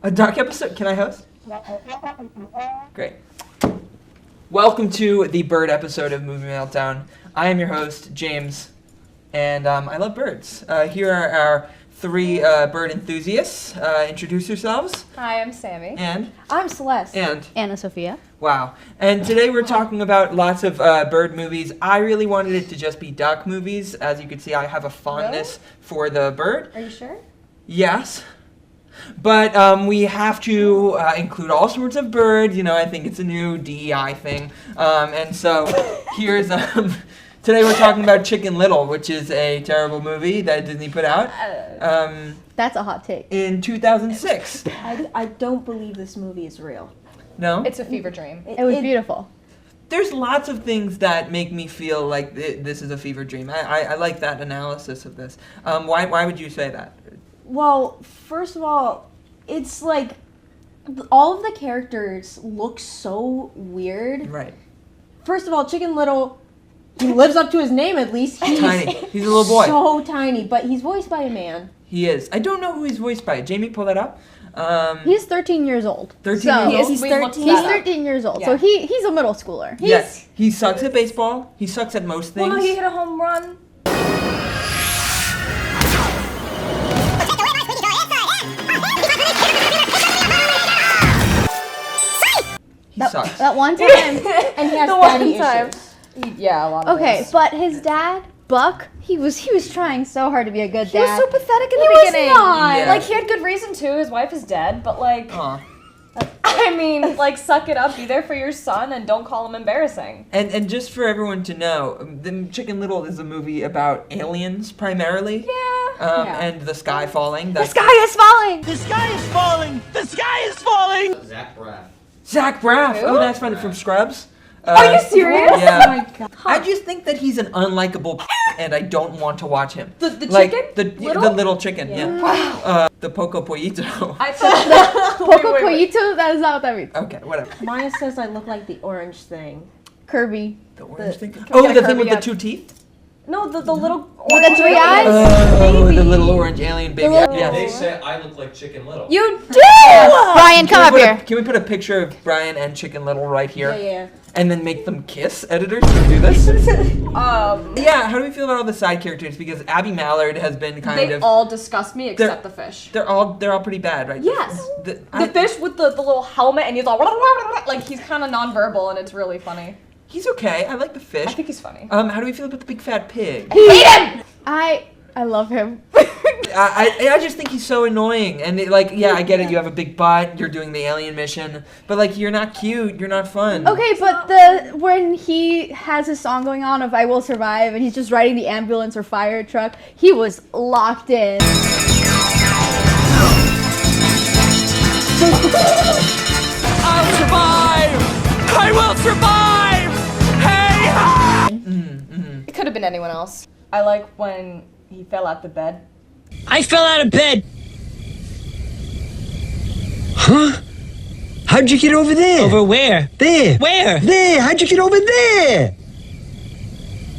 A dark episode? Can I host? Great. Welcome to the bird episode of Movie Meltdown. I am your host, James, and I love birds. Here are our three bird enthusiasts. Introduce yourselves. Hi, I'm Sammy. And? I'm Celeste. And? Anna Sophia. Wow. And today we're talking about lots of bird movies. I really wanted it to just be duck movies. As you can see, I have a fondness for the bird. Are you sure? Yes. But we have to include all sorts of birds. You know, I think it's a new DEI thing. And so here's... today we're talking about Chicken Little, which is a terrible movie that Disney put out. That's a hot take. In 2006. I don't believe this movie is real. No? It's a fever dream. It was beautiful. There's lots of things that make me feel like this is a fever dream. I like that analysis of this. Why would you say that? Well, first of all, it's like all of the characters look so weird. Right. First of all, Chicken Little, he lives up to his name at least. He's tiny. He's a little boy. So tiny, but he's voiced by a man. He is. I don't know who he's voiced by. Jamie, pull that up. He's 13 years old. 13 so years old? He's 13. He's 13 years old, Yeah. so he's a middle schooler. Yes. He sucks at baseball. He sucks at most things. Well, no, he hit a home run. He sucks. That one time. And he has daddy issues. Yeah, a lot of Okay, things. but his dad, Buck, he was trying so hard to be a good He was dad. so pathetic in He the was beginning. not. Yeah. Like, he had good reason to. His wife is dead, but like, Aw. I mean, like, suck it up, be there for your son, and don't call him embarrassing. And just for everyone to know, the Chicken Little is a movie about aliens primarily. Yeah. And the sky falling. The sky is falling! The sky is falling! The sky is falling! Zach Braff. Zach Braff. Who? Oh, that's funny, from Scrubs. Are you serious? Yeah. Oh my god. I just think that he's an unlikable and I don't want to watch him. The Like, chicken? the little chicken, yeah. Wow. The Poco Pollito. I thought Poco wait. Pollito? That is not what that means. Okay, whatever. Maya says I look like the orange thing. Kirby. The orange thing? we Oh, get the a thing with Kirby the up? two teeth? No, the little... With the three eyes? Oh, the Baby. little orange alien baby. little- Yeah. They say I look like Chicken Little. You do! Brian, come up here. Can we put a picture of Brian and Chicken Little right here? Yeah. And then make them kiss? Editors, can we do this? Um, Yeah, how do we feel about all the side characters? Because Abby Mallard has been kind they of... all disgust me except the fish. They're all pretty bad, right? Yes. The The fish with the little helmet and he's all... Like, he's kind of nonverbal and it's really funny. He's okay. I like the fish. I think he's funny. How do we feel about the big fat pig? Hate him! I love him. I just think he's so annoying. And yeah, I get it. You have a big butt. You're doing the alien mission, but like you're not cute. You're not fun. Okay, but when he has his song going on of I Will Survive and he's just riding the ambulance or fire truck, he was locked in. I'll survive! I will survive! Hey! It could have been anyone else. I like when he fell out the bed. I fell out of bed! Huh? How'd you get over there? Over where? There. Where? There. How'd you get over there?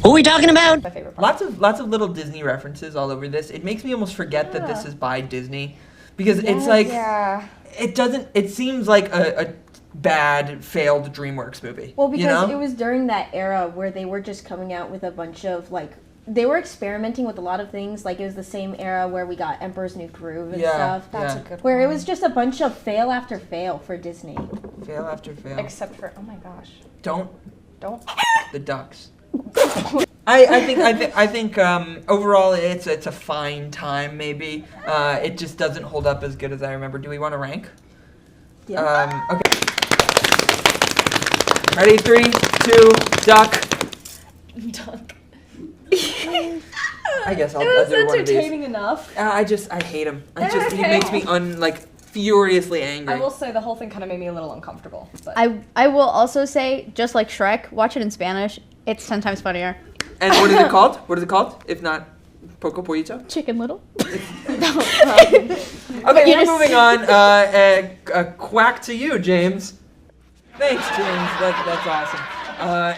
What are we talking about? My favorite part. Lots of little Disney references all over this. It makes me almost forget that this is by Disney, because it's like Yeah. it seems like a bad failed DreamWorks movie. Well, because you know? it was during that era where they were just coming out with a bunch of like they were experimenting with a lot of things. Like it was the same era where we got Emperor's New Groove and stuff. That's yeah. a good Where one. it was just a bunch of fail after fail for Disney. Fail after fail. Except for, oh my gosh. Don't Don't. the ducks. I think overall it's a fine time maybe. It just doesn't hold up as good as I remember. Do we want to rank? Yeah. Okay. Ready? 3, 2, duck. Duck. I guess I'll It was do one of these. entertaining enough. I hate him. He makes me furiously angry. I will say the whole thing kind of made me a little uncomfortable. But. I will also say, just like Shrek, watch it in Spanish. It's 10 times funnier. And what is it called? What is it called? If not Poco Pollito? Chicken Little. Okay, we're moving on. A quack to you, James. Thanks, James. That's awesome.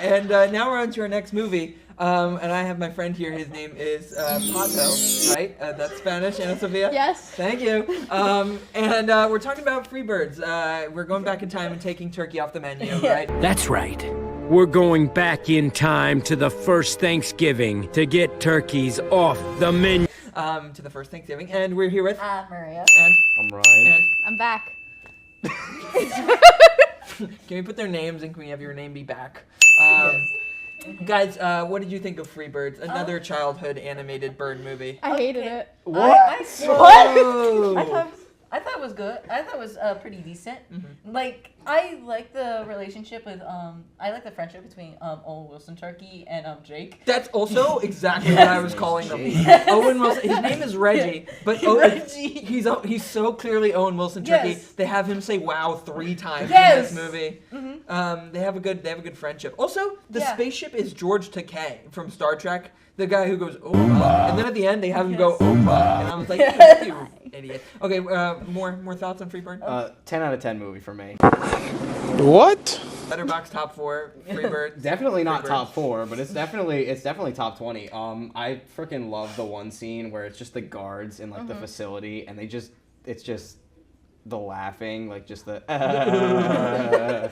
And now we're on to our next movie. And I have my friend here. His name is Pato, right? That's Spanish, Ana Sofia? Yes. Thank you. And we're talking about FREEBIRDS. We're going back in time and taking turkey off the menu, right? That's right. We're going back in time to the first Thanksgiving to get turkeys off the menu. To the first Thanksgiving. And we're here with... Maria. And... I'm Ryan. And... I'm back. Can we put their names and can we have your name be back? Guys, what did you think of FREEBIRDS? Another childhood animated bird movie. I hated it. What? I thought it was good. I thought it was pretty decent. Mm-hmm. Like, I like the relationship with I like the friendship between Owen Wilson Turkey and Jake. That's also exactly what I was calling them. Owen Wilson. His name is Reggie, but he's so clearly Owen Wilson Turkey. Yes. They have him say "wow" 3 times Yes. in this movie. Mm-hmm. They have a good friendship. Also, the spaceship is George Takei from Star Trek. The guy who goes, oh, and then at the end they have him go, oh, and I was like, you idiot. Okay, more thoughts on FREEBIRD? 10 out of 10 movie for me. What? Letterboxd top 4, FREEBIRD. Definitely not FREEBIRDS. top 4, but it's definitely top 20. I freaking love the one scene where it's just the guards in like the facility, and it's just the laughing, like just the.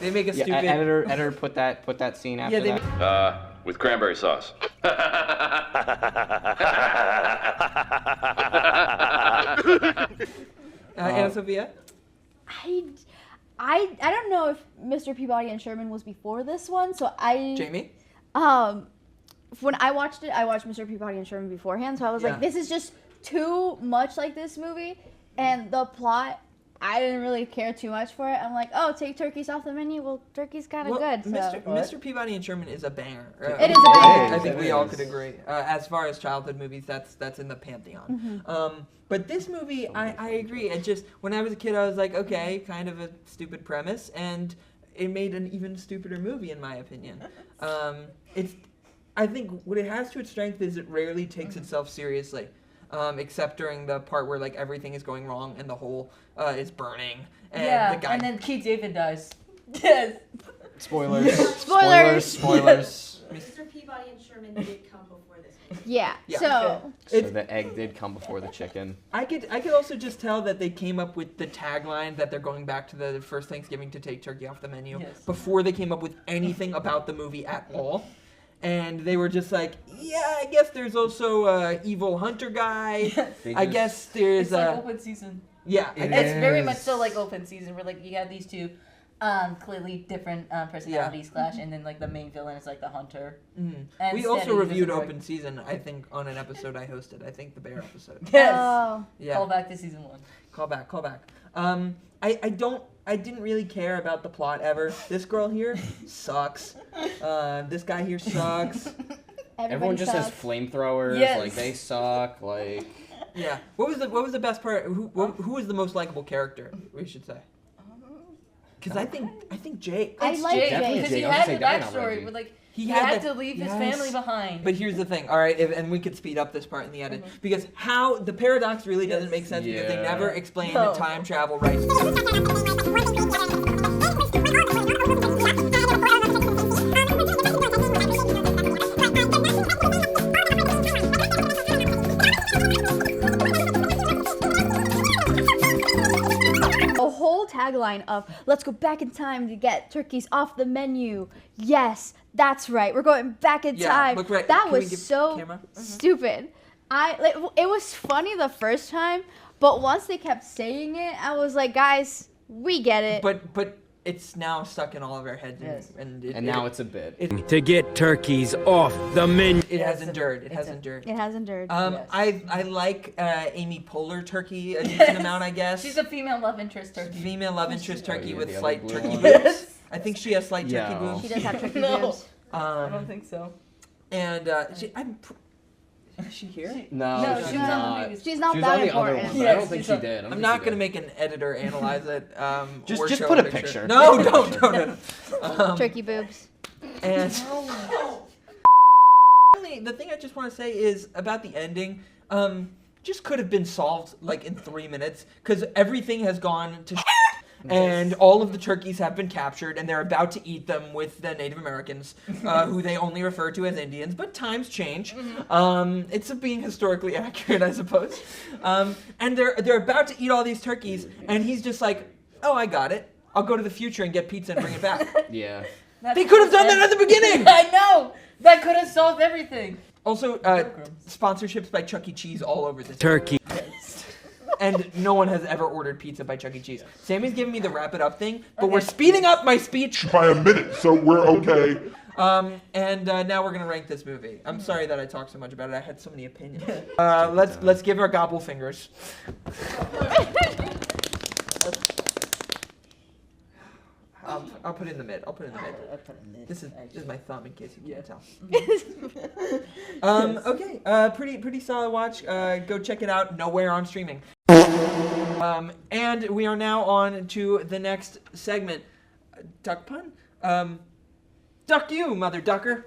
They make a stupid. Editor, put that scene after that. With cranberry sauce. Ana Sofia? I don't know if Mr. Peabody and Sherman was before this one, so Jamie? When I watched Mr. Peabody and Sherman beforehand, so I was like, this is just too much like this movie, and the plot, I didn't really care too much for it. I'm like, oh, take turkeys off the menu. Well, turkey's kind of good. So. Mr. Peabody and Sherman is a banger. It is a banger. I think we all could agree. As far as childhood movies, that's in the pantheon. But this movie, I agree. It just, when I was a kid, I was like, okay, kind of a stupid premise, and it made an even stupider movie, in my opinion. I think what it has to its strength is it rarely takes itself seriously. Except during the part where like everything is going wrong and the hole is burning and the guy. And then Keith David dies. Yes. Spoilers. Mr. Peabody and Sherman did come before this movie. Yeah. So the egg did come before the chicken. I could also just tell that they came up with the tagline that they're going back to the first Thanksgiving to take turkey off the menu before they came up with anything about the movie at all. And they were just like, yeah, I guess there's also evil hunter guy. I guess there's it's like open season. Yeah, it's very much so like open season where like you have these two clearly different personalities clash, and then like the main villain is like the hunter. Mm-hmm. We also reviewed Open Season, I think, on an episode I hosted. I think the bear episode. Yes. Yeah. Call back to season 1. Call back. I didn't really care about the plot ever. This girl here sucks. This guy here sucks. Everyone just has flamethrowers. Yes. Like they suck. Like. Yeah. What was the best part? Who was the most likable character? We should say. Because I think Jake. I like Jake because he had a backstory with like. He had to leave his family behind. But here's the thing, all right, and we could speed up this part in the edit, because how the paradox really doesn't make sense because they never explain the time travel rights. A whole tagline of "Let's go back in time to get turkeys off the menu." Yes, that's right. We're going back in time. Look right. That Can was we give so camera? stupid. It was funny the first time, but once they kept saying it, I was like, guys, we get it. But it's now stuck in all of our heads, and now it's a bit. To get turkeys off the menu. It has endured. It has endured. It has endured. I like Amy Poehler turkey a decent amount, I guess. She's a female love interest turkey. Female love interest turkey with slight turkey boobs. Yes. I think she has slight turkey boobs. She does have turkey boobs. I don't think so. And Is she here? No, she's she's not. not. She's not She was that on the other important. one, but I don't think she did. I don't I'm think not she gonna did. make an editor analyze it. Or Just show put a picture. No, don't. Turkey boobs. And the thing I just want to say is about the ending. Just could have been solved like in 3 minutes because everything has gone to and all of the turkeys have been captured and they're about to eat them with the Native Americans, who they only refer to as Indians. But times change. It's being historically accurate, I suppose. And they're about to eat all these turkeys, and he's just like, "Oh, I got it. I'll go to the future and get pizza and bring it back." Yeah. They could have done that at the beginning. I know. That could have solved everything. Also, sponsorships by Chuck E. Cheese all over this. Turkey. And no one has ever ordered pizza by Chuck E. Cheese. Sammy's giving me the wrap it up thing, but we're speeding up my speech By a minute, so we're okay. And now we're gonna rank this movie. I'm sorry that I talked so much about it. I had so many opinions. Let's give our gobble fingers. I'll put it in the mid. I'll put it in the mid. This is my thumb in case you can't tell. Okay. Pretty solid watch. Go check it out. Nowhere on streaming. And we are now on to the next segment. Duck pun? Duck you, mother ducker.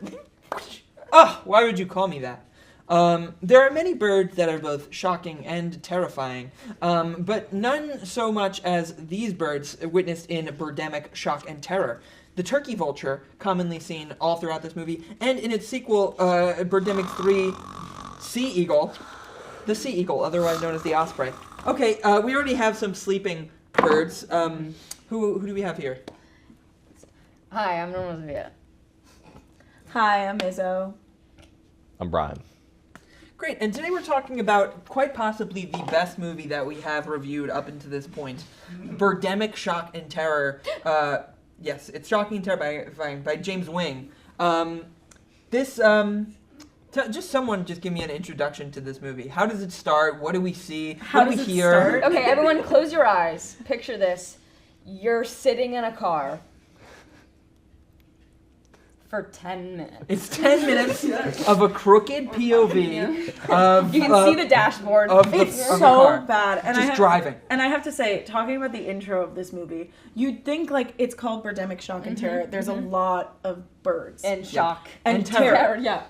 Oh, why would you call me that? There are many birds that are both shocking and terrifying, but none so much as these birds witnessed in Birdemic Shock and Terror. The turkey vulture, commonly seen all throughout this movie, and in its sequel, Birdemic 3, Sea Eagle. The sea eagle, otherwise known as the osprey. Okay, we already have some sleeping birds. Who do we have here? Hi, I'm Norma. Hi, I'm Izzo. I'm Brian. Great, and today we're talking about quite possibly the best movie that we have reviewed up until this point, Birdemic Shock and Terror. Yes, it's Shocking and Terror by James Wing. Just give me an introduction to this movie. How does it start? What do we see? What do we hear? Okay, everyone close your eyes. Picture this. You're sitting in a car for 10 minutes. It's 10 minutes of a crooked POV of you can see the dashboard. It's of so bad. And driving. And I have to say, talking about the intro of this movie, you'd think like it's called Birdemic Shock and Terror. There's a lot of birds. And shock. And terror. Yeah.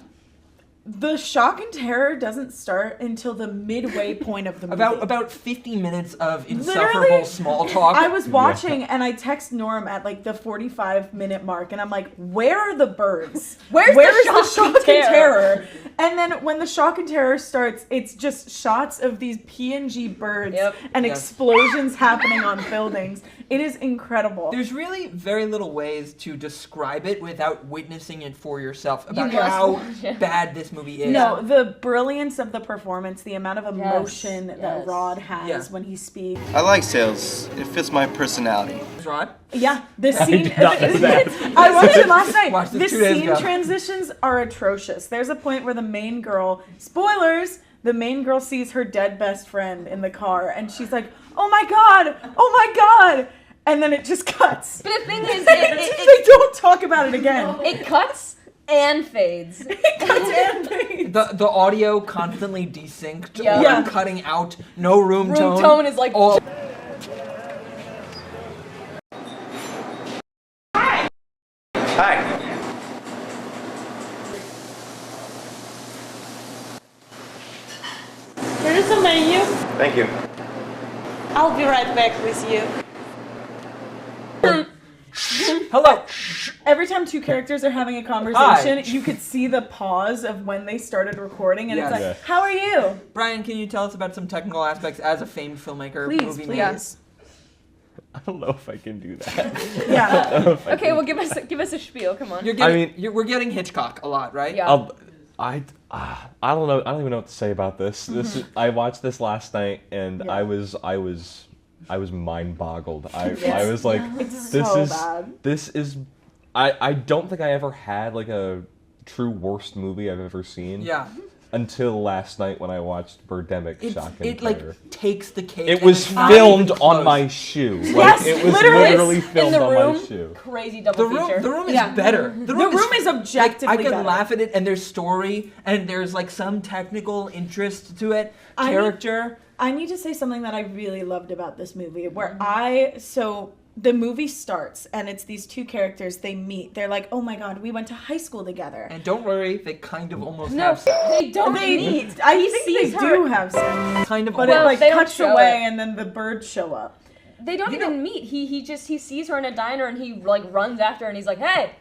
The shock and terror doesn't start until the midway point of the movie. About 50 minutes of insufferable small talk. I was watching and I text Norm at like the 45-minute mark and I'm like, where are the birds? Where's the shock and terror? And then when the shock and terror starts, it's just shots of these PNG birds and explosions happening on buildings. It is incredible. There's really very little ways to describe it without witnessing it for yourself about how bad this movie is. No, the brilliance of the performance, the amount of emotion that Rod has when he speaks. I like sales. It fits my personality. Rod? Yeah, this scene. I watched it last night. This scene transitions are atrocious. There's a point where the main girl, spoilers, the main girl sees her dead best friend in the car and she's like, oh my god, and then it just cuts. But the thing is, they don't talk about it again. It cuts and fades. It cuts and fades. The audio constantly desynced or cutting out. No room tone. Room tone is like all. Hi. Here is the menu. Thank you. I'll be right back with you. Hello. Every time two characters are having a conversation, you could see the pause of when they started recording, and it's like, how are you? Brian, can you tell us about some technical aspects as a famed filmmaker? Please. I don't know if I can do that. Yeah. Okay, well, give us a spiel. Come on. We're getting Hitchcock a lot, right? Yeah. I don't know. I don't even know what to say about this. I watched this last night and I was mind boggled. I was like, this is. I don't think I ever had like a true worst movie I've ever seen. Yeah. until last night when I watched Birdemic Shock and Terror. Like takes the cake. It was filmed on my shoe. Yes, like, it was literally filmed on my shoe. Crazy double feature. The room is better. The room is objectively I can better. laugh at it, and there's story, and there's like some technical interest to it, character. I need to say something that I really loved about this movie, where the movie starts, and it's these two characters, they meet. They're like, oh my god, we went to high school together. And don't worry, they kind of almost have sex. They don't meet. I think they do have sex. Kind of but almost. it like cuts away, and then the birds show up. They don't even meet. He sees her in a diner, and he like runs after her, and he's like, hey.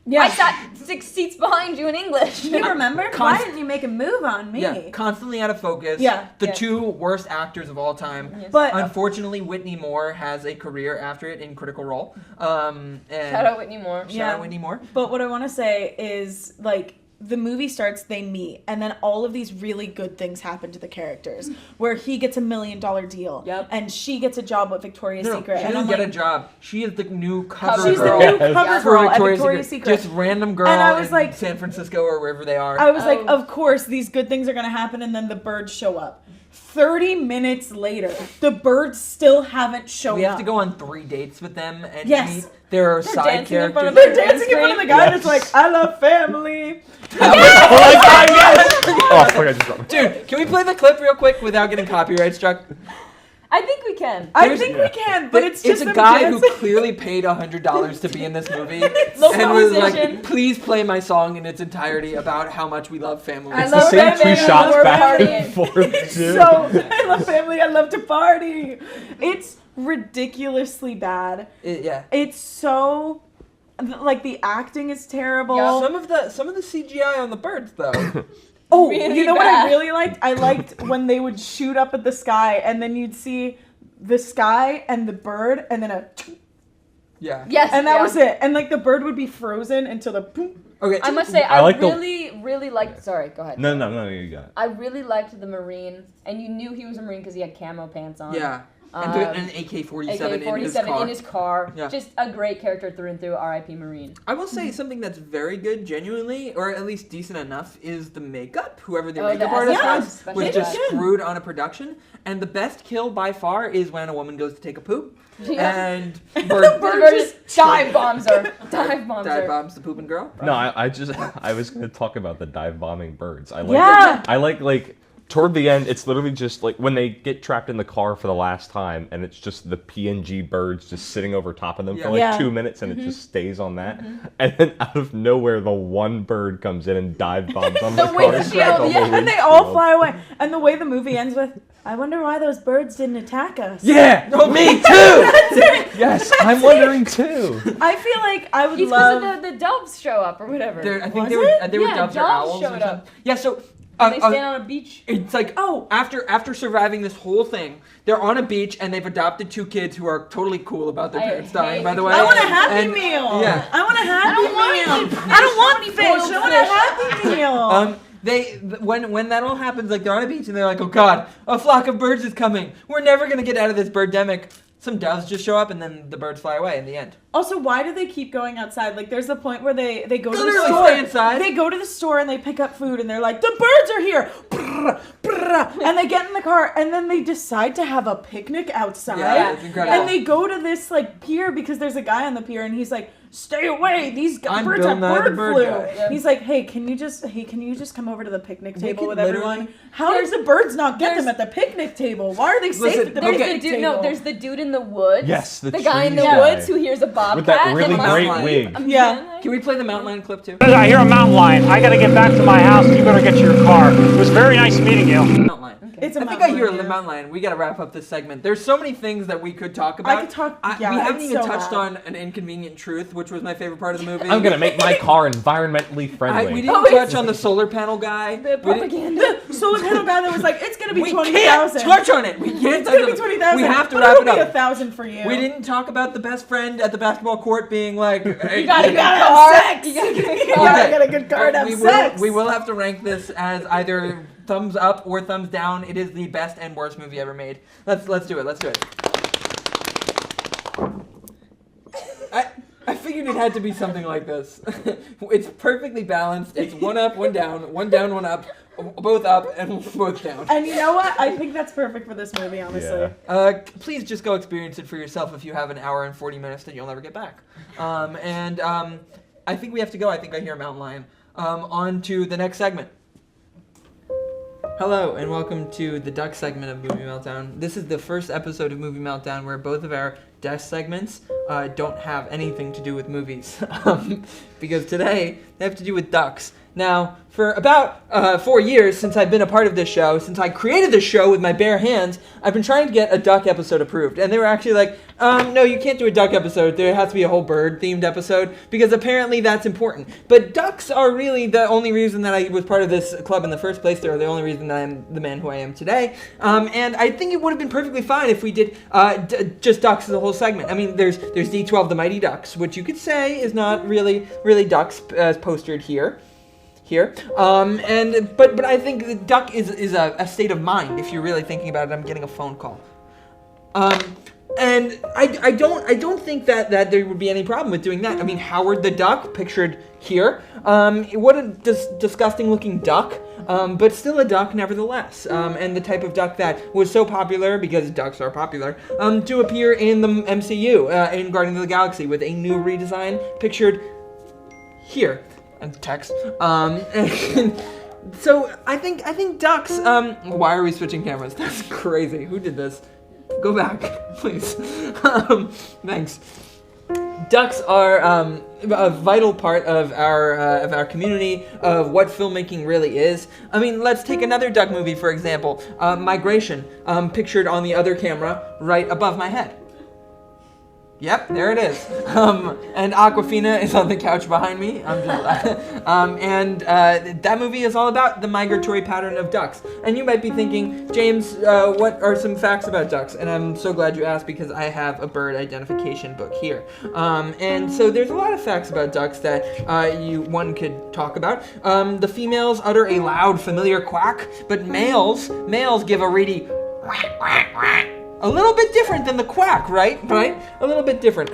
Yeah. I sat 6 seats behind you in English. You remember? Why didn't you make a move on me? Yeah, constantly out of focus. Yeah. The two worst actors of all time. Yes. But unfortunately, Whitney Moore has a career after it in Critical Role. And shout out Whitney Moore. Shout out Whitney Moore. But what I want to say is, like, the movie starts, they meet, and then all of these really good things happen to the characters. Where he gets $1 million deal, and she gets a job with Victoria's Secret. She and doesn't I'm get a job. She is the new cover She's girl. the new cover for girl at Victoria's, Victoria's Secret. Just random girl and I was in like, San Francisco or wherever they are. I was like, of course, these good things are going to happen, and then the birds show up. 30 minutes later, the birds still haven't shown up. We have to go on 3 dates with them and Yes. meet their side characters. They're dancing in front of the guy that's like, I love family. Oh, fuck, I just dropped it. Dude, can we play the clip real quick without getting copyright struck? I think we can. I think we can, but it's just a them guy dancing. who clearly paid $100 to be in this movie Local and was musician. like, please play my song in its entirety about how much we love family. I It's love the same family, 2 I shots love back party. and forth, too. So, I love family, I love to party. It's ridiculously bad. Yeah. It's so, like, the acting is terrible. Yeah, some of the CGI on the birds though. Oh, Really you know what bad. I really liked? I liked when they would shoot up at the sky, and then you'd see the sky and the bird, and then a... Yeah. Yes. And that was it. And, like, the bird would be frozen until the... Okay. I must say, I I like the- really liked. Sorry, go ahead. No, you got it. I really liked the Marine, and you knew he was a Marine because he had camo pants on. Yeah. And an AK-47 in his car. Yeah. Just a great character through and through. R.I.P. Marine. I will say something that's very good, genuinely, or at least decent enough, is the makeup. Whoever the makeup artist was just screwed on a production. And the best kill by far is when a woman goes to take a poop. Yeah. And The bird just dive bombs her. Dive bombs the pooping girl. No, I was going to talk about the dive bombing birds. I like toward the end, it's literally just like when they get trapped in the car for the last time, and it's just the PNG birds just sitting over top of them for like 2 minutes, and it just stays on that. And then out of nowhere, the one bird comes in and dive bombs on the car. windshield, and they all fly away. And the way the movie ends with, I wonder why those birds didn't attack us. Yeah, me too. Yes, I'm wondering too. I feel like I would It's love. because the doves show up or whatever. I think Was they were Yeah, doves or doves owls showed or something. up. Yeah, so... And they stand on a beach. It's like, after surviving this whole thing, they're on a beach and they've adopted 2 kids who are totally cool about their parents dying, by the way. I want a Happy And- Meal. Yeah. I want a Happy Meal. I don't want fish. I want a Happy Meal. When that all happens, like they're on a beach and they're like, oh god, a flock of birds is coming. We're never gonna get out of this birdemic. Some doves just show up and then the birds fly away in the end. Also, why do they keep going outside? Like, there's the point where they go to the Literally store. stay inside. They go to the store and they pick up food and they're like, the birds are here. Brrr, brrr. And they get in the car and then they decide to have a picnic outside. Yeah, it's incredible. And they go to this like pier because there's a guy on the pier and he's like, stay away. These I'm birds Bill have Nye the bird bird flu. guy. Yeah. He's like, hey, can you just come over to the picnic They table could with literally- everyone? How does the birds not get them at the picnic table? Why are they safe Listen, at the There's picnic the dude. table? No, there's the dude in the woods. Yes, the guy in the trees guy. woods who hears a bobcat. With that really and great must wig. leave. Yeah. Can we play the mountain lion clip too? I hear a mountain lion. I gotta get back to my house. You better get to your car. It was very nice meeting you. Mountain lion. It's a I think mountain I hear lion, the yeah. mountain lion. We gotta wrap up this segment. There's so many things that we could talk about. I could talk. We Yeah, haven't it's even so touched bad. on an inconvenient truth, which was my favorite part of the movie. I'm gonna make my car environmentally friendly. We didn't touch on the solar panel guy. The propaganda. The solar panel guy that was like, it's gonna be We 20,000. can't touch on it. We can't It's touch gonna on be it. 20,000. We have to but wrap it'll it be up. 1,000 for you. We didn't talk about the best friend at the basketball court being like, hey, You gotta get a have car. sex. You gotta get a You car. gotta get a good car to have sex. We will have to rank this as either thumbs up or thumbs down. It is the best and worst movie ever made. Let's do it. Let's do it. I figured it had to be something like this. It's perfectly balanced. It's one up, one down, one up. both up and both down. And you know what? I think that's perfect for this movie, honestly. Yeah. Please just go experience it for yourself if you have an hour and 40 minutes that you'll never get back. I think we have to go. I think I hear a mountain lion. On to the next segment. Hello, and welcome to the Duck segment of Movie Meltdown. This is the first episode of Movie Meltdown where both of our Duck segments don't have anything to do with movies. Because today, they have to do with ducks. Now, for about 4 years since I've been a part of this show, since I created this show with my bare hands, I've been trying to get a duck episode approved. And they were actually like, no, you can't do a duck episode. There has to be a whole bird-themed episode, because apparently that's important. But ducks are really the only reason that I was part of this club in the first place. They're the only reason that I'm the man who I am today. And I think it would have been perfectly fine if we did just ducks as a whole segment. I mean, there's D12, the Mighty Ducks, which you could say is not really ducks as postured here. But I think the duck is a state of mind. If you're really thinking about it, I'm getting a phone call. And I don't think that there would be any problem with doing that. I mean, Howard the Duck, pictured here. What a disgusting looking duck, but still a duck nevertheless. And the type of duck that was so popular, because ducks are popular, to appear in the MCU, in Guardians of the Galaxy, with a new redesign pictured here. And text. So I think ducks. Why are we switching cameras? That's crazy. Who did this? Go back, please. Thanks. Ducks are a vital part of our community, of what filmmaking really is. I mean, let's take another duck movie, for example. Migration, pictured on the other camera right above my head. Yep, there it is. And Aquafina is on the couch behind me. That movie is all about the migratory pattern of ducks. And you might be thinking, James, what are some facts about ducks? And I'm so glad you asked, because I have a bird identification book here. And so there's a lot of facts about ducks that one could talk about. The females utter a loud, familiar quack, but males give a reedy quack, quack, quack. A little bit different than the quack, right? A little bit different.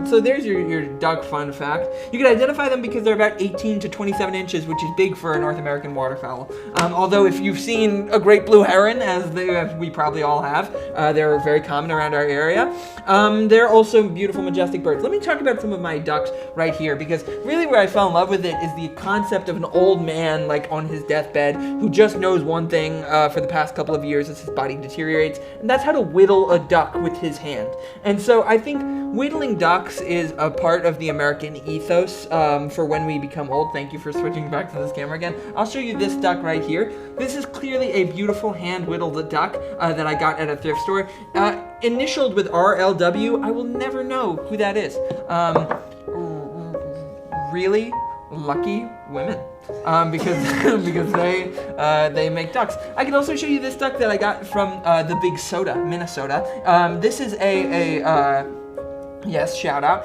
So there's your duck fun fact. You can identify them because they're about 18 to 27 inches, which is big for a North American waterfowl. Although if you've seen a great blue heron, as we probably all have, they're very common around our area. They're also beautiful, majestic birds. Let me talk about some of my ducks right here, because really where I fell in love with it is the concept of an old man, like on his deathbed, who just knows one thing for the past couple of years as his body deteriorates, and that's how to whittle a duck with his hand. And so I think whittling ducks is a part of the American ethos for when we become old. Thank you for switching back to this camera again. I'll show you this duck right here. This is clearly a beautiful hand-whittled duck that I got at a thrift store. Initialed with RLW, I will never know who that is. Really lucky women. Because they make ducks. I can also show you this duck that I got from the Big Soda, Minnesota. This is yes, shout out.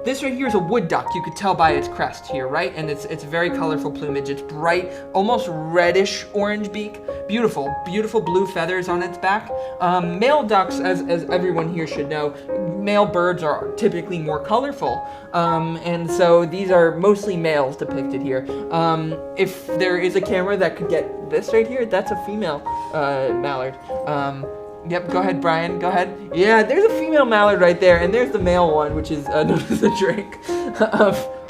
This right here is a wood duck. You could tell by its crest here, right? And it's very colorful plumage. It's bright, almost reddish orange beak. Beautiful, beautiful blue feathers on its back. Male ducks, as everyone here should know, male birds are typically more colorful. And so these are mostly males depicted here. If there is a camera that could get this right here, that's a female mallard. Yep, go ahead, Brian, go ahead. Yeah, there's a female mallard right there, and there's the male one, which is known as a drake.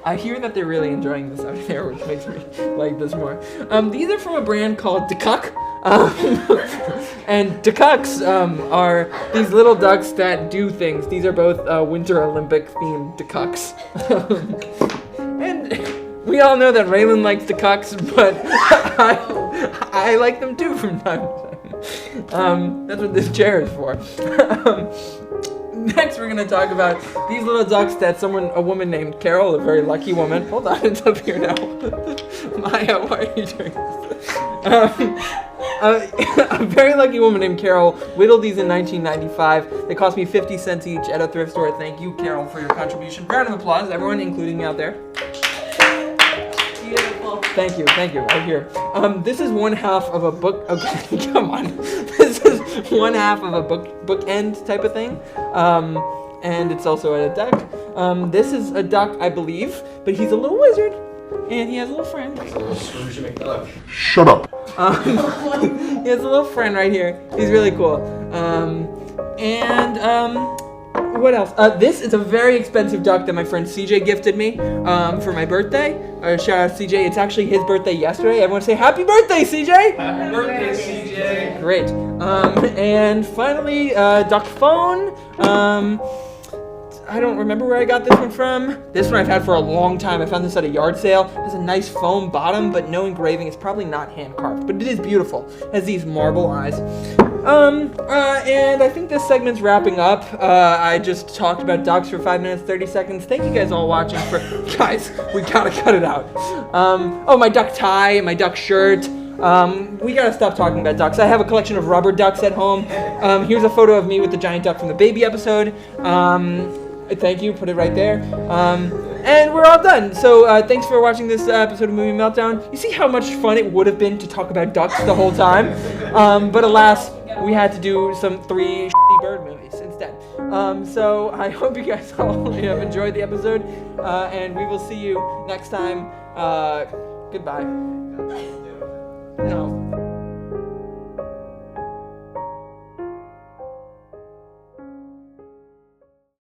I hear that they're really enjoying this out there, which makes me like this more. These are from a brand called Duck. And ducks are these little ducks that do things. These are both Winter Olympic themed ducks. And we all know that Raylan likes ducks, but I like them too from time to time. That's what this chair is for. Next, we're gonna talk about these little ducks that a woman named Carol, a very lucky woman. Hold on, it's up here now. Maya, why are you doing this? A very lucky woman named Carol whittled these in 1995. They cost me 50 cents each at a thrift store. Thank you, Carol, for your contribution. Round of applause, everyone, including me out there. Beautiful. Thank you, right here. This is one half of a book, okay, come on. This is one half of a bookend type of thing. And it's also a duck. This is a duck, I believe, but he's a little wizard. and he has a little friend. Scrooge McDuck. Shut up. He has a little friend right here. He's really cool. What else? This is a very expensive duck that my friend CJ gifted me for my birthday. Shout out CJ. It's actually his birthday yesterday. Everyone say happy birthday, CJ! Happy birthday, CJ! Great. And finally, duck phone. I don't remember where I got this one from. This one I've had for a long time. I found this at a yard sale. It has a nice foam bottom, but no engraving. It's probably not hand carved, but it is beautiful. It has these marble eyes. And I think this segment's wrapping up. I just talked about ducks for 5 minutes, 30 seconds. Thank you guys all watching for, guys, we gotta cut it out. Oh, my duck tie, my duck shirt. We gotta stop talking about ducks. I have a collection of rubber ducks at home. Here's a photo of me with the giant duck from the baby episode. Thank you, put it right there. And we're all done. So thanks for watching this episode of Movie Meltdown. You see how much fun it would have been to talk about ducks the whole time? But alas, we had to do some 3 shitty bird movies instead. So I hope you guys all have enjoyed the episode, and we will see you next time. Goodbye.